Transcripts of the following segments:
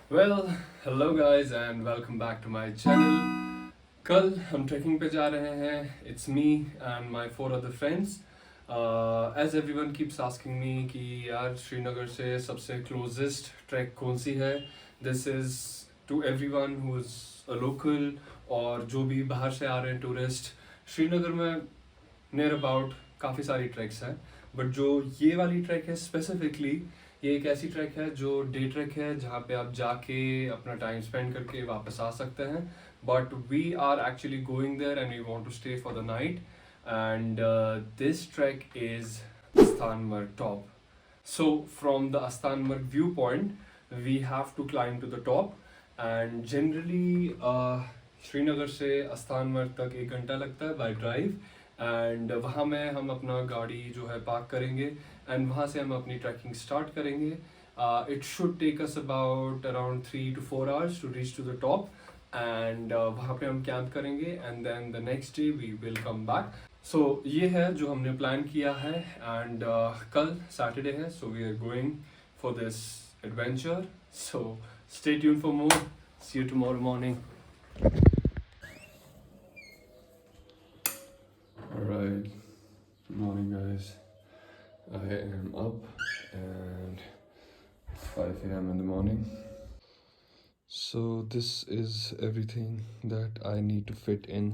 Well, hello guys and welcome back to my channel. कल हम trekking पे जा रहे हैं. It's me and my 4 other friends. As everyone keeps asking me कि यार श्रीनगर से सबसे closest ट्रैक कौन सी है. This is to everyone who is a local और जो भी बाहर से आ रहे हैं टूरिस्ट. श्रीनगर में नियर अबाउट काफ़ी सारी ट्रैक्स हैं, बट जो ये वाली ट्रैक है स्पेसिफिकली, ये एक ऐसी ट्रैक है जो डे ट्रैक है जहाँ पे आप जाके अपना टाइम स्पेंड करके वापस आ सकते हैं. But we are actually going there and we want to stay for the night and this track is Astanmarg top. So from the Astanmarg viewpoint we have to climb to the top and generally Srinagar से Astanmarg तक 1 घंटा लगता है bye drive. And वहाँ में हम अपना गाड़ी जो है पार्क करेंगे एंड वहाँ से हम अपनी ट्रैकिंग स्टार्ट करेंगे. It should take us about around 3 to 4 hours to reach to the top and वहाँ पे हम कैंप करेंगे and then the next day we will come back. So ये है जो हमने प्लान किया है एंड कल सैटरडे है, so we are going for this adventure. So stay tuned for more. See you tomorrow morning. Alright, good morning guys. I am up and 5 a.m. in the morning. So this is everything that I need to fit in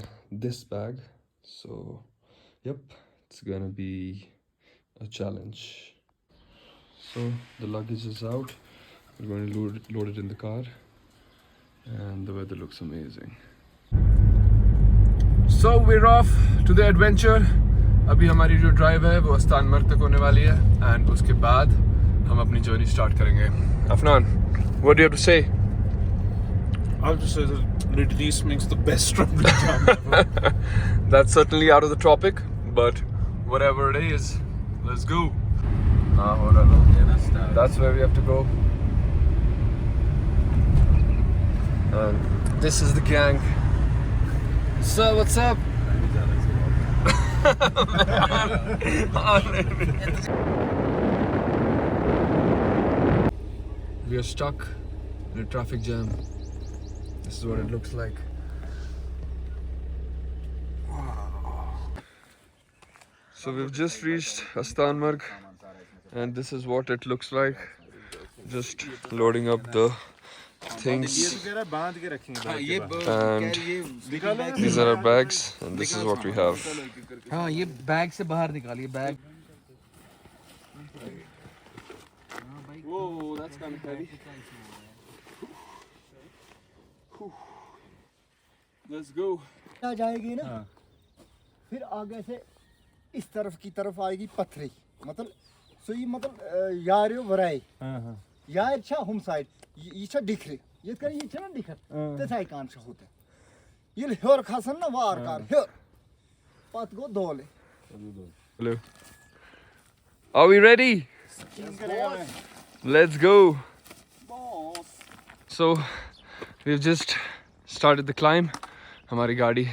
this bag. So yep, it's gonna be a challenge. So the luggage is out. We're going to load it in the car and the weather looks amazing. So we're off to the adventure. अभी हमारी जो drive है वो अस्तानमर्ग तक होने वाली है and उसके बाद हम अपनी जर्नी स्टार्ट करेंगे. Afnan, what do you have to say? I'll just say that Middle East makes the best traveling jam ever. That's certainly out of the topic, but whatever it is, let's go. That's where we have to go. And this is the gang. So what's up? We are stuck in a traffic jam. This is what it looks like. So we've just reached Astanmarg and this is what it looks like. Just loading up the things and these are our bags and this is what we have. हाँ, ये bag से बाहर निकालिए bag. Whoa, that's kind of heavy. Let's go. आ जाएगी ना, फिर आगे से इस तरफ की तरफ आएगी पथरी, मतलब सो ये मतलब यार वराई यार छा हम साइड ये छा दिखरे ये कर ये छा दिखर ते साइ कान छ होते ये हेर खसन ना वार कार हेर पत गो दोले. Hello. Are we ready? Let's go. So we've just started the climb. हमारी गाड़ी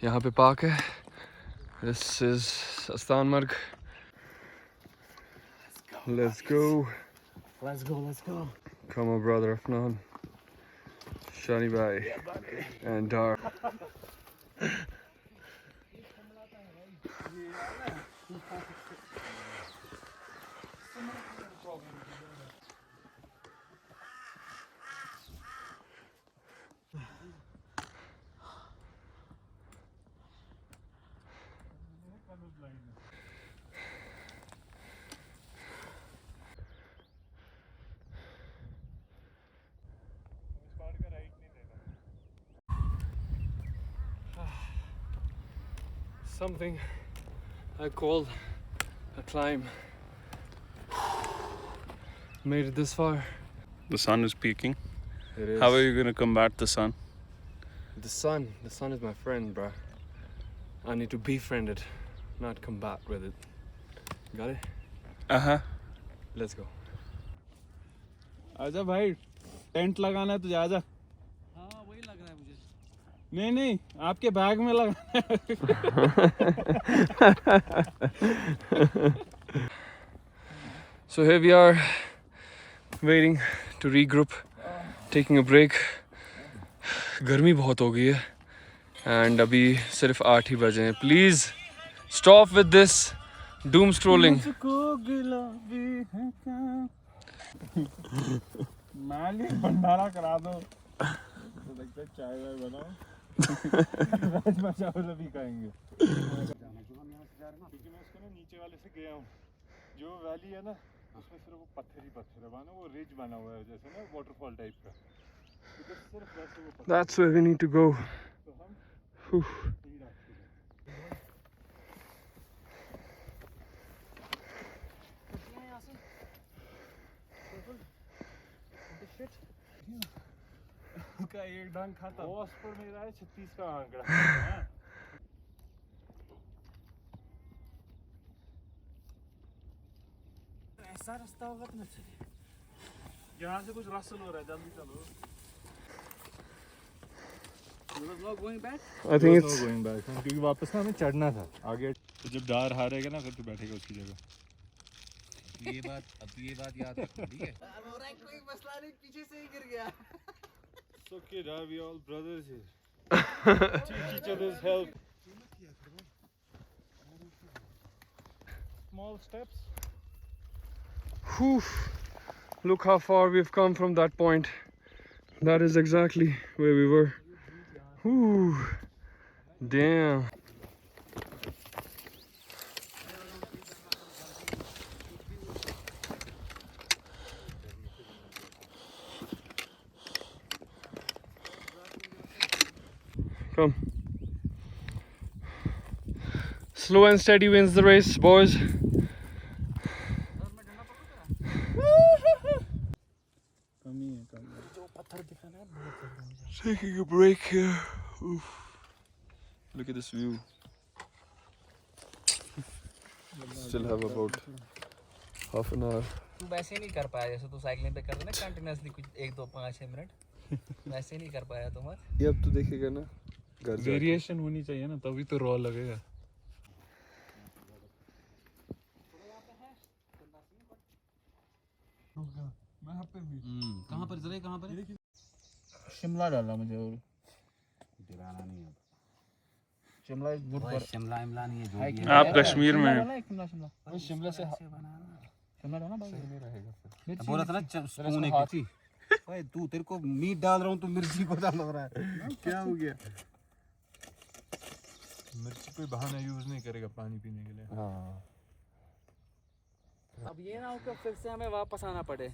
यहाँ पे पार्क है. This is Astanmarg. Let's go. Let's go, let's go. Come on, brother Afnan, Shani bhai, and Dar. Something I call a climb. Made it this far. The sun is peaking. It is. How are you going to combat the sun? The sun is my friend, bruh. I need to befriend it, not combat with it. Got it? Uh-huh. Let's go. आजा भाई, tent लगाना है तो जा जा. हाँ, वही लग रहा है मुझे. नहीं नहीं, आपके बैग में लगाना है. So here we are, waiting to regroup taking a break. गर्मी बहुत हो गई है एंड अभी सिर्फ 8 ही बजे हैं. Please stop with this doom scrolling. माली भंडारा करा दो तो लगता है चाय वाय बनाओ. राजमा चावल अभी खाएंगे. क्योंकि मैं उसको ना नीचे वाले से गया हूँ. जो वैली है ना उसमें सिर्फ वो पत्थर ही पत्थर है. वहाँ ना वो रिज बना हुआ है जैसे ना वाटरफॉल टाइप का. तो सिर्फ वैसे वो पत्थर. That's where we need to go. तो हम Whew. यही रास्ते हैं. उसका एक डंग खाता. बॉस पर मेरा है 36 का आंकड़ा. हाँ. ऐसा रास्ता होगा तो अच्छा. यहाँ से कुछ रसल हो रहा है. जल्दी चलो. Going back? I think it's going back. क्योंकि वापस ना हमें चढ़ना था आगे. तो जब डार हारेगा ना फिर तू बैठेगा उसकी जगह. ये बात याद रखो, ठीक है? कोई मसला नहीं, पीछे से ही गिर गया. So kid, we all brothers here. Teach each other's help. Small steps. Whew. Look how far we've come from that point. That is exactly where we were. Whew. Damn. Come. Slow and steady wins the race, boys. Taking a break here. Oof. Look at this view. Still have about half an hour. तू वैसे नहीं कर पाया जैसे तू cycling पे करता ना कंटिन्यूअसली कुछ 1 2 5 6 मिनट. वैसे नहीं कर पाया तुम. ये अब तो देखेगा ना घर जाके. वेरिएशन होनी चाहिए ना तभी तो रॉ लगेगा. कहाँ पर जरा कहाँ पर? शिमला डालना मुझे. और दिलाना नहीं है. Shimla is good for. Shimla इमला नहीं है जो भी है. आप कश्मीर में हैं. शिमला से शिमला डालना भाई. नहीं रहेगा फिर. बोला था ना स्पून एक थी. ओए तू तेरे को मीट डाल रहा हूँ तू मिर्ची को डाल रहा है. क्या हो गया? मिर्ची कोई बहाना यूज नहीं करेगा पानी पीने के लिए. हाँ. अब ये ना हो कि फिर से हमें वापस आना पड़े.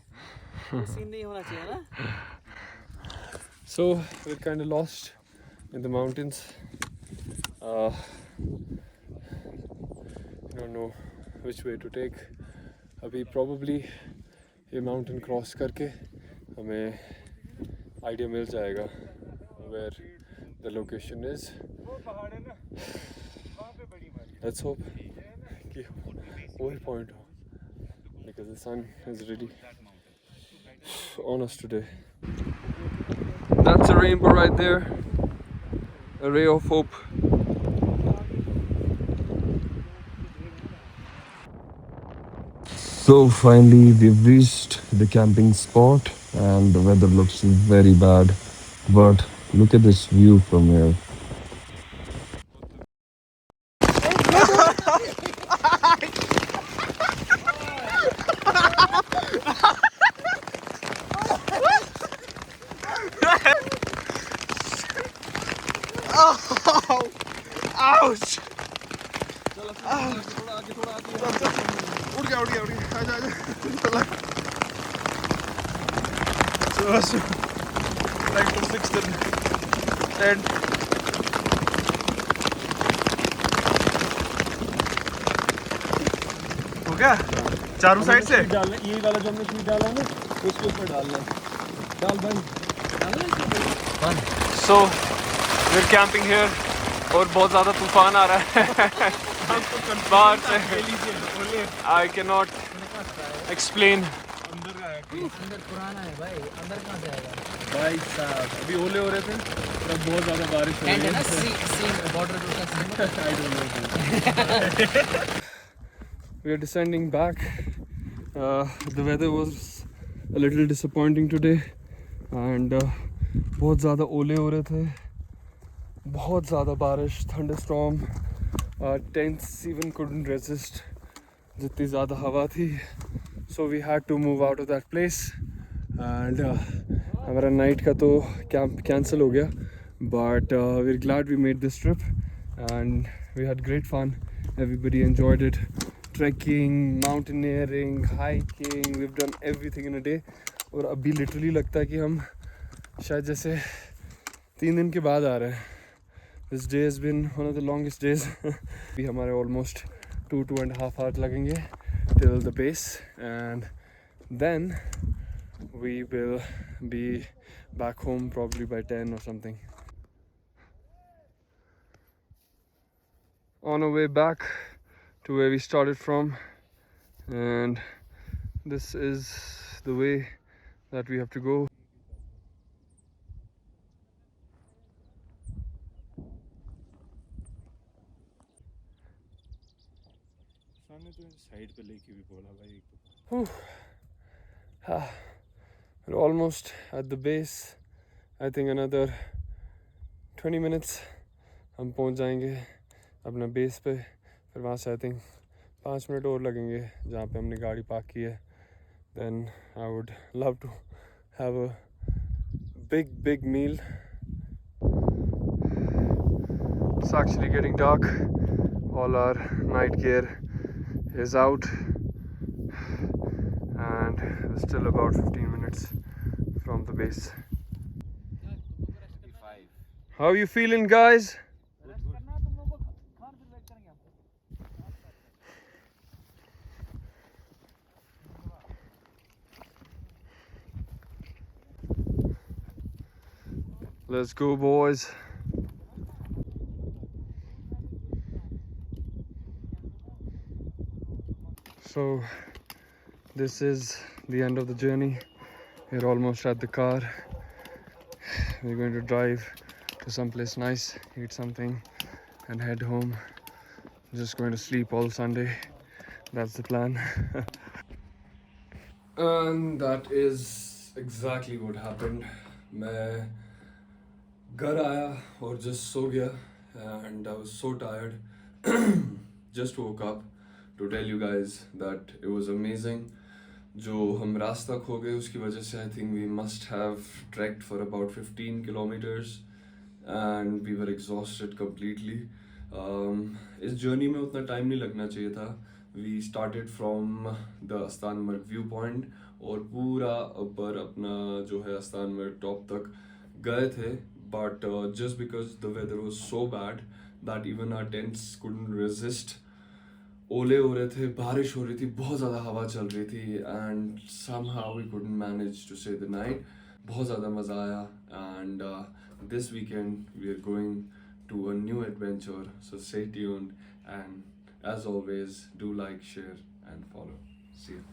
वो सीन नहीं होना चाहिए ना. So we're kind of lost in the mountains. I don't know which way to take. अभी probably ये mountain cross करके हमें idea मिल जाएगा where the location is. Let's hope कि वही point हो because the sun is really on us today. That's a rainbow right there, a ray of hope. So finally we've reached the camping spot and the weather looks very bad, but look at this view from here. Ouch! उड़ गया आजा so like to 6th and 10th. हो गया चारों side से. डालना ये वाला जो हमने चीज डाला है ना उसके ऊपर डालना है. डाल बंद. So we're camping here और बहुत ज़्यादा तूफान आ रहा है बाहर से. I cannot explain. अंदर का है. अंदर पुराना है भाई. अंदर कहाँ से आएगा? भाई साहब अभी ओले हो रहे थे तब बहुत ज्यादा बारिश हो रही टेंट है है. ना सी बॉर्डर के साथ. I don't know. We are descending back. The weather was a little disappointing today. And बहुत ज़्यादा ओले हो रहे थे, बहुत ज़्यादा बारिश, thunderstorm, tents even couldn't resist जितनी ज़्यादा हवा थी. So we had to move out of that place and हमारा नाइट का तो कैंप कैंसिल हो गया, but we are glad we made this trip and we had great fun. Everybody enjoyed it. Trekking, mountaineering, hiking, we've done everything in a day. और अभी literally लगता है कि हम शायद जैसे 3 दिन के बाद आ रहे हैं. This day has been one of the longest days. भी हमारे almost 2.5 hours लगेंगे till the base and then we will be back home probably by 10 or something. On our way back to where we started from, and this is the way that we have to go. सामने तो side पे लेके भी बोला भाई. We're almost at the base. I think another 20 minutes हम पहुंच जाएंगे अपना बेस पे. फिर वहाँ से आई थिंक 5 मिनट और लगेंगे जहाँ पे हमने गाड़ी पार्क की है. Then I would love to have a big meal. It's actually getting dark. All our night gear is out and we're still about 15 minutes from the base. How you feeling, guys? Let's go, boys. So this is the end of the journey. We're almost at the car. We're going to drive to someplace nice, eat something and head home. Just going to sleep all Sunday. That's the plan. And that is exactly what happened. मैं घर आया और just सो गया and I was so tired. Just woke up to tell you guys that it was amazing. जो हम रास्ता खो गए उसकी वजह से I think we must have trekked for about 15 kilometers and we were exhausted completely. इस जर्नी में उतना टाइम नहीं लगना चाहिए था. We started from the Astanmarg view point और पूरा ऊपर अपना जो है अस्तानमर्ग टॉप तक गए थे, but just because the weather was so bad that even our tents couldn't resist. ओले हो रहे थे, बारिश हो रही थी, बहुत ज़्यादा हवा चल रही थी and somehow we couldn't manage to stay the night. बहुत ज़्यादा मज़ा आया and this weekend we are going to a new adventure, so stay tuned and as always do like, share and follow. See you.